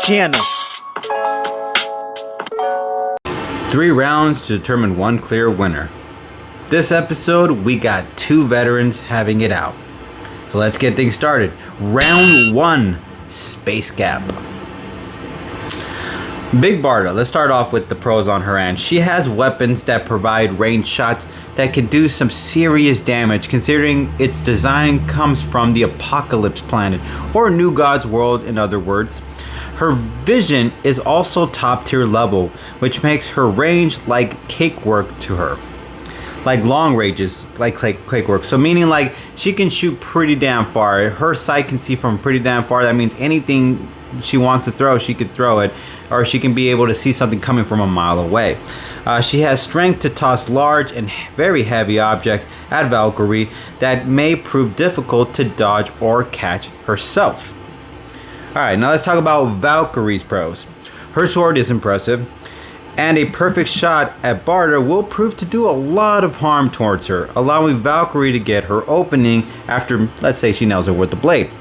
channel. 3 rounds to determine one clear winner. This episode, we got 2 veterans having it out. So let's get things started. Round 1, Space Gap. Big Barda, let's start off with the pros on her end. She has weapons that provide ranged shots that can do some serious damage, considering its design comes from the Apocalypse planet, or New God's world in other words. Her vision is also top tier level, which makes her range like cakework to her. Like long ranges, like cakework. So meaning like she can shoot pretty damn far. Her sight can see from pretty damn far. That means anything she wants to throw, she could throw it, or she can be able to see something coming from a mile away. She has strength to toss large and very heavy objects at Valkyrie that may prove difficult to dodge or catch herself. Alright, now let's talk about Valkyrie's pros. Her sword is impressive, and a perfect shot at Barda will prove to do a lot of harm towards her, allowing Valkyrie to get her opening after, let's say, she nails her with the blade.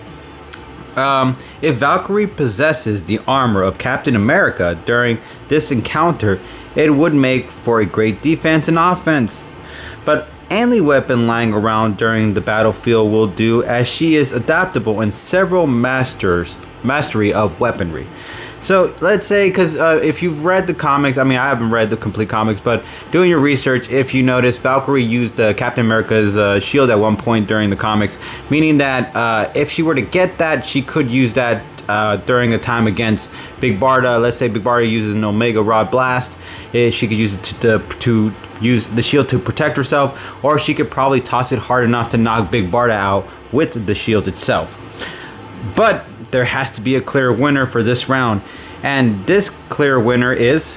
If Valkyrie possesses the armor of Captain America during this encounter, it would make for a great defense and offense. But any weapon lying around during the battlefield will do, as she is adaptable in several mastery of weaponry. So let's say, because if you've read the comics, I mean, I haven't read the complete comics, but doing your research, if you notice, Valkyrie used Captain America's shield at one point during the comics, meaning that if she were to get that, she could use that during a time against Big Barda. Let's say Big Barda uses an Omega Rod Blast, she could use it to use the shield to protect herself, or she could probably toss it hard enough to knock Big Barda out with the shield itself. But there has to be a clear winner for this round, and this clear winner is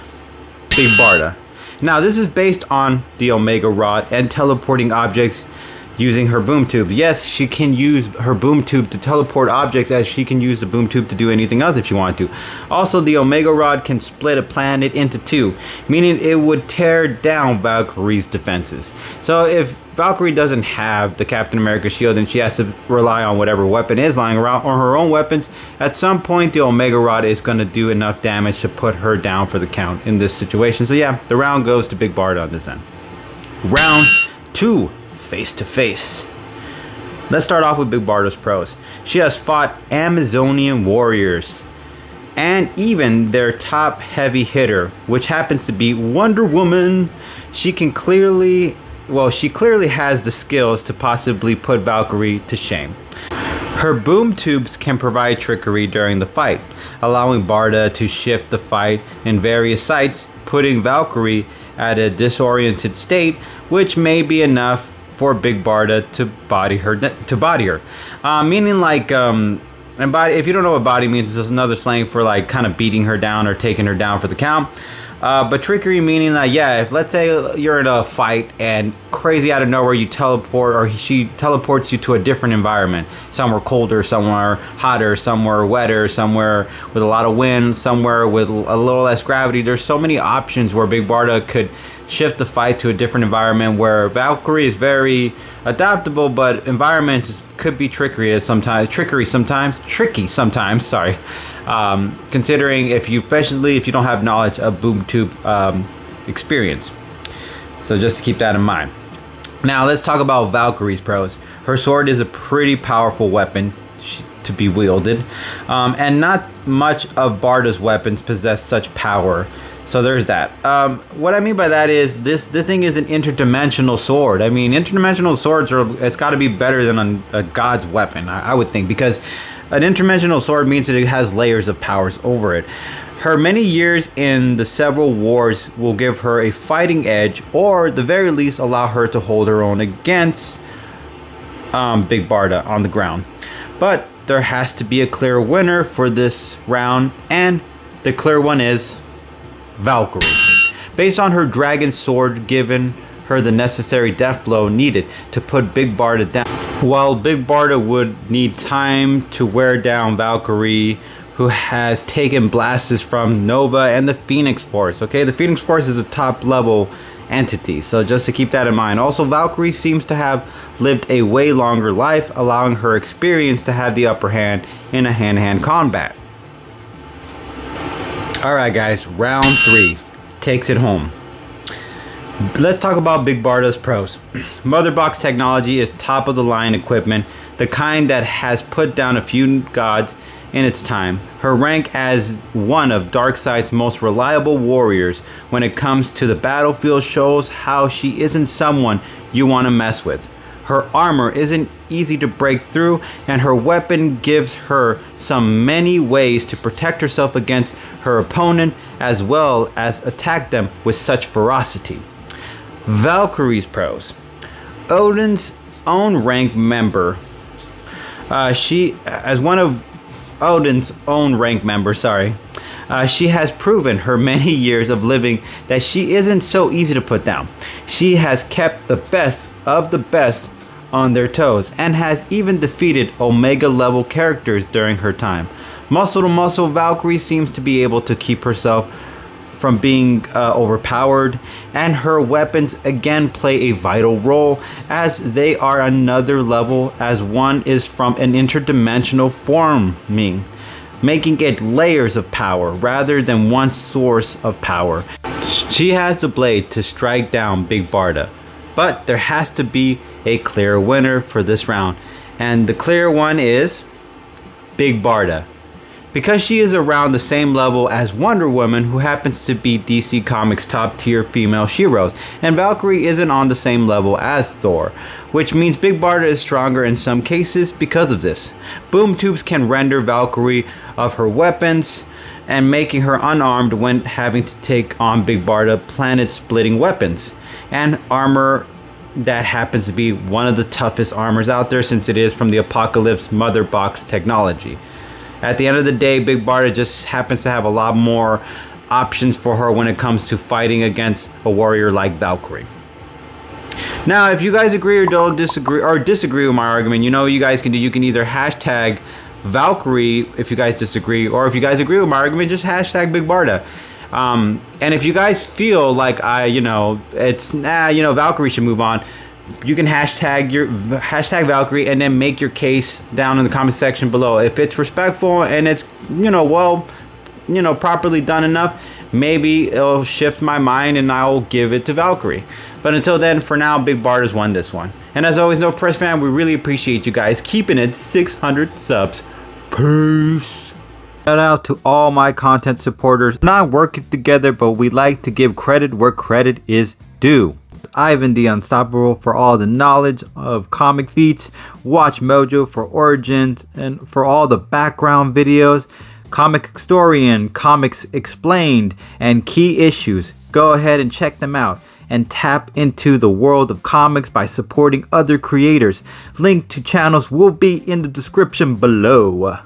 Big Barda. Now this is based on the Omega Rod and teleporting objects using her boom tube. Yes, she can use her boom tube to teleport objects, as she can use the boom tube to do anything else if she wanted to. Also, the Omega Rod can split a planet into 2, meaning it would tear down Valkyrie's defenses. So if Valkyrie doesn't have the Captain America shield and she has to rely on whatever weapon is lying around or her own weapons, at some point the Omega Rod is going to do enough damage to put her down for the count in this situation. So yeah, the round goes to Big Barda on this end. Round 2, face to face. Let's start off with Big Barda's pros. She has fought Amazonian warriors and even their top heavy hitter, which happens to be Wonder Woman. She clearly has the skills to possibly put Valkyrie to shame. Her boom tubes can provide trickery during the fight, allowing Barda to shift the fight in various sites, putting Valkyrie at a disoriented state, which may be enough for Big Barda to body her. Meaning like, and body, if you don't know what body means, it's just another slang for like kind of beating her down or taking her down for the count. But trickery meaning that, yeah, if let's say you're in a fight and crazy out of nowhere you teleport, or she teleports you to a different environment, somewhere colder, somewhere hotter, somewhere wetter, somewhere with a lot of wind, somewhere with a little less gravity. There's so many options where Big Barda could shift the fight to a different environment, where Valkyrie is very adaptable, but environments could be tricky sometimes. Sorry. Considering especially if you don't have knowledge of boom tube experience. So just to keep that in mind. Now let's talk about Valkyrie's pros. Her sword is a pretty powerful weapon to be wielded, and not much of Barda's weapons possess such power. So there's that. What I mean by that is this thing is an interdimensional sword. I mean, interdimensional swords it's got to be better than a god's weapon, I would think, because an interdimensional sword means that it has layers of powers over it. Her many years in the several wars will give her a fighting edge, or at the very least allow her to hold her own against Big Barda on the ground. But there has to be a clear winner for this round, and the clear one is Valkyrie. Based on her dragon sword giving her the necessary death blow needed to put Big Barda down. While Big Barda would need time to wear down Valkyrie, who has taken blasts from Nova and the Phoenix Force. Okay, the Phoenix Force is a top level entity, so just to keep that in mind. Also, Valkyrie seems to have lived a way longer life, allowing her experience to have the upper hand in a hand-to-hand combat. Alright guys, round 3 takes it home. Let's talk about Big Barda's pros. Mother Box technology is top of the line equipment, the kind that has put down a few gods in its time. Her rank as one of Darkseid's most reliable warriors when it comes to the battlefield shows how she isn't someone you want to mess with. Her armor isn't easy to break through, and her weapon gives her some many ways to protect herself against her opponent as well as attack them with such ferocity. Valkyrie's pros. Odin's own rank member. She has proven her many years of living that she isn't so easy to put down. She has kept the best of the best on their toes and has even defeated Omega level characters during her time. Muscle to muscle, Valkyrie seems to be able to keep herself from being overpowered, and her weapons again play a vital role as they are another level, as one is from an interdimensional forming, making it layers of power rather than one source of power. She has the blade to strike down Big Barda, but there has to be a clear winner for this round, and the clear one is Big Barda, because she is around the same level as Wonder Woman, who happens to be DC Comics' top tier female heroes, and Valkyrie isn't on the same level as Thor, which means Big Barda is stronger in some cases because of this. Boom tubes can render Valkyrie of her weapons and making her unarmed when having to take on Big Barda planet splitting weapons and armor that happens to be one of the toughest armors out there, since it is from the Apocalypse Mother Box technology. At the end of the day, Big Barda just happens to have a lot more options for her when it comes to fighting against a warrior like Valkyrie. Now, if you guys agree or don't disagree with my argument, you know what you guys can do. You can either hashtag Valkyrie if you guys disagree, or if you guys agree with my argument, just hashtag Big Barda. And if you guys feel like Valkyrie should move on, you can hashtag Valkyrie and then make your case down in the comment section below. If it's respectful and it's properly done enough, maybe it'll shift my mind and I'll give it to Valkyrie. But until then, for now, Big Barda's won this one. And as always, No Press Fam, we really appreciate you guys keeping it 600 subs. Peace. Shout out to all my content supporters. We're not working together, but we like to give credit where credit is due. Ivan the Unstoppable for all the knowledge of comic feats, Watch Mojo for origins and for all the background videos, Comic Historian, Comics Explained, and key issues. Go ahead and check them out and tap into the world of comics by supporting other creators. Link to channels will be in the description below.